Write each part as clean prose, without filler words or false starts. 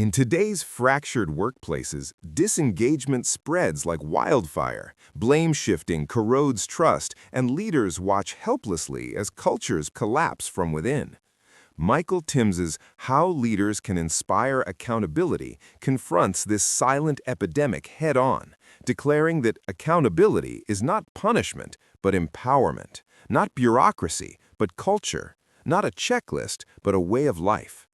In today's fractured workplaces, disengagement spreads like wildfire. Blame shifting corrodes trust, and leaders watch helplessly as cultures collapse from within. Michael Tims's How Leaders Can Inspire Accountability confronts this silent epidemic head-on, declaring that accountability is not punishment, but empowerment, not bureaucracy, but culture, not a checklist, but a way of life.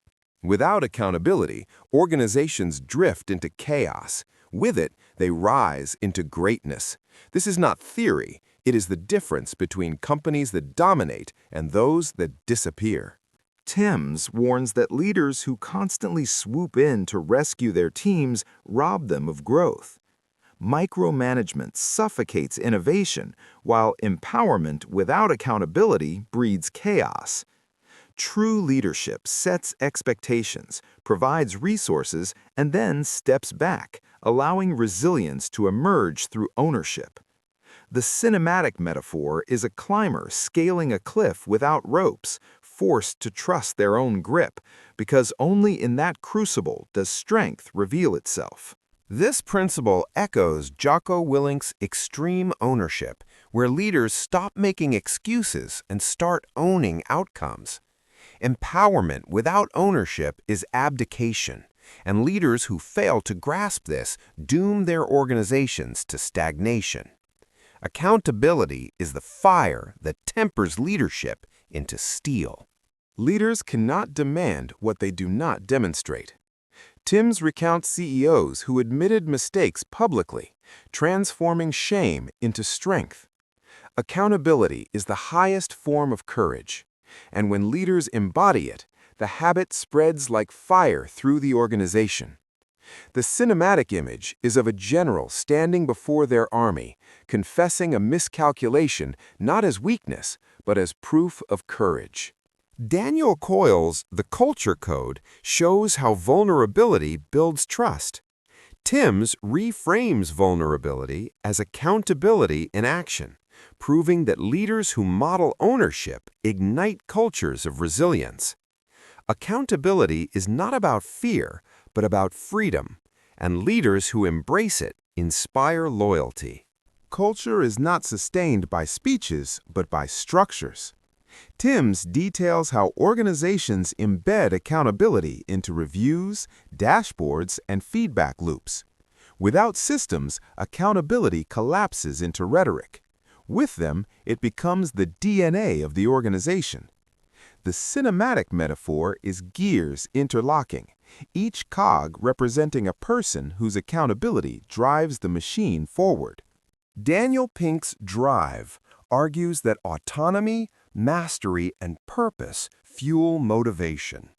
Without accountability, organizations drift into chaos. With it, they rise into greatness. This is not theory. It is the difference between companies that dominate and those that disappear. Tims warns that leaders who constantly swoop in to rescue their teams rob them of growth. Micromanagement suffocates innovation, while empowerment without accountability breeds chaos. True leadership sets expectations, provides resources, and then steps back, allowing resilience to emerge through ownership. The cinematic metaphor is a climber scaling a cliff without ropes, forced to trust their own grip, because only in that crucible does strength reveal itself. This principle echoes Jocko Willink's extreme ownership, where leaders stop making excuses and start owning outcomes. Empowerment without ownership is abdication, and leaders who fail to grasp this doom their organizations to stagnation. Accountability is the fire that tempers leadership into steel. Leaders cannot demand what they do not demonstrate. Tims recounts CEOs who admitted mistakes publicly, transforming shame into strength. Accountability is the highest form of courage, and when leaders embody it, the habit spreads like fire through the organization. The cinematic image is of a general standing before their army, confessing a miscalculation not as weakness, but as proof of courage. Daniel Coyle's The Culture Code shows how vulnerability builds trust. Tims reframes vulnerability as accountability in action, proving that leaders who model ownership ignite cultures of resilience. Accountability is not about fear, but about freedom, and leaders who embrace it inspire loyalty. Culture is not sustained by speeches, but by structures. Tims details how organizations embed accountability into reviews, dashboards, and feedback loops. Without systems, accountability collapses into rhetoric. With them, it becomes the DNA of the organization. The cinematic metaphor is gears interlocking, each cog representing a person whose accountability drives the machine forward. Daniel Pink's Drive argues that autonomy, mastery, and purpose fuel motivation.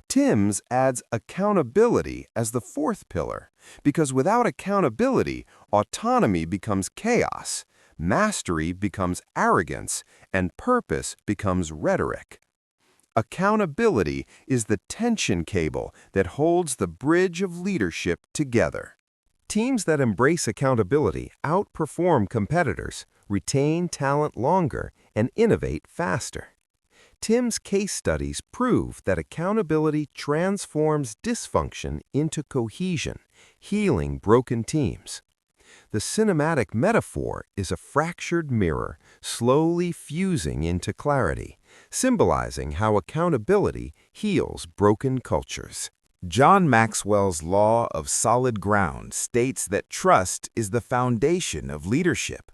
Tims adds accountability as the fourth pillar, because without accountability, autonomy becomes chaos, mastery becomes arrogance, and purpose becomes rhetoric. Accountability is the tension cable that holds the bridge of leadership together. Teams that embrace accountability outperform competitors, retain talent longer, and innovate faster. Tims' case studies prove that accountability transforms dysfunction into cohesion, healing broken teams. The cinematic metaphor is a fractured mirror, slowly fusing into clarity, symbolizing how accountability heals broken cultures. John Maxwell's law of solid ground states that trust is the foundation of leadership.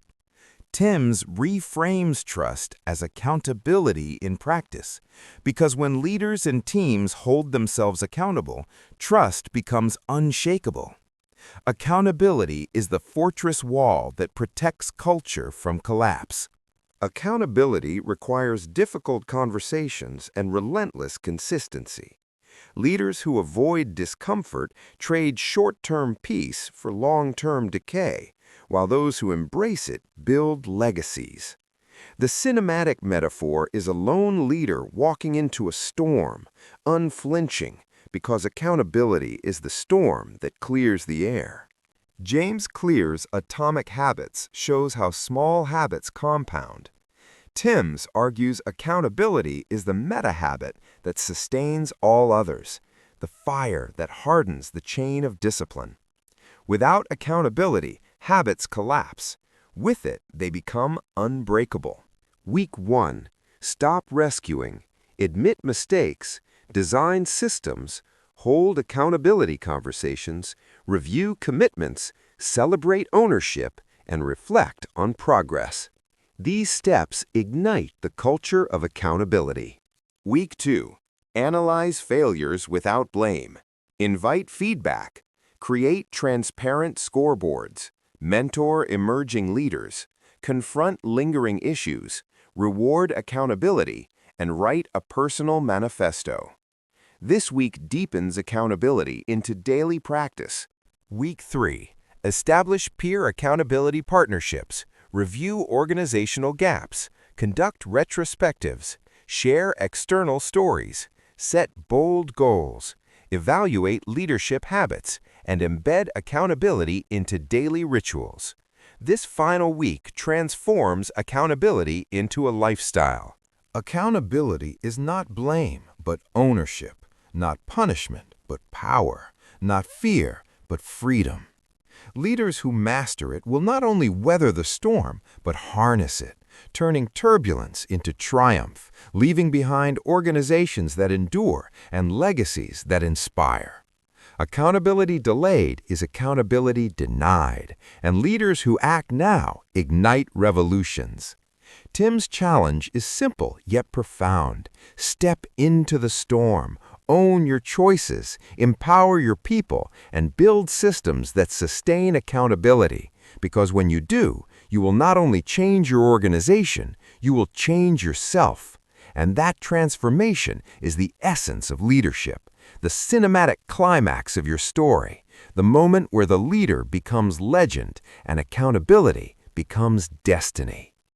Tims reframes trust as accountability in practice, because when leaders and teams hold themselves accountable, trust becomes unshakable. Accountability is the fortress wall that protects culture from collapse. Accountability requires difficult conversations and relentless consistency. Leaders who avoid discomfort trade short-term peace for long-term decay, while those who embrace it build legacies. The cinematic metaphor is a lone leader walking into a storm, unflinching, because accountability is the storm that clears the air. James Clear's Atomic Habits shows how small habits compound. Tims argues accountability is the meta-habit that sustains all others, the fire that hardens the chain of discipline. Without accountability, habits collapse. With it, they become unbreakable. Week 1. Stop rescuing. Admit mistakes. Design systems. Hold accountability conversations. Review commitments. Celebrate ownership. And reflect on progress. These steps ignite the culture of accountability. Week 2. Analyze failures without blame. Invite feedback. Create transparent scoreboards. Mentor emerging leaders. Confront lingering issues. Reward accountability. And write a personal manifesto. This week deepens accountability into daily practice. Week 3. Establish peer accountability partnerships. Review organizational gaps. Conduct retrospectives. Share external stories. Set bold goals. Evaluate leadership habits. And embed accountability into daily rituals. This final week transforms accountability into a lifestyle. Accountability is not blame, but ownership. Not punishment, but power. Not fear, but freedom. Leaders who master it will not only weather the storm, but harness it, turning turbulence into triumph, leaving behind organizations that endure and legacies that inspire. Accountability delayed is accountability denied, and leaders who act now ignite revolutions. Tim's challenge is simple yet profound. Step into the storm. Own your choices, empower your people, and build systems that sustain accountability. Because when you do, you will not only change your organization, you will change yourself. And that transformation is the essence of leadership, the cinematic climax of your story, the moment where the leader becomes legend and accountability becomes destiny.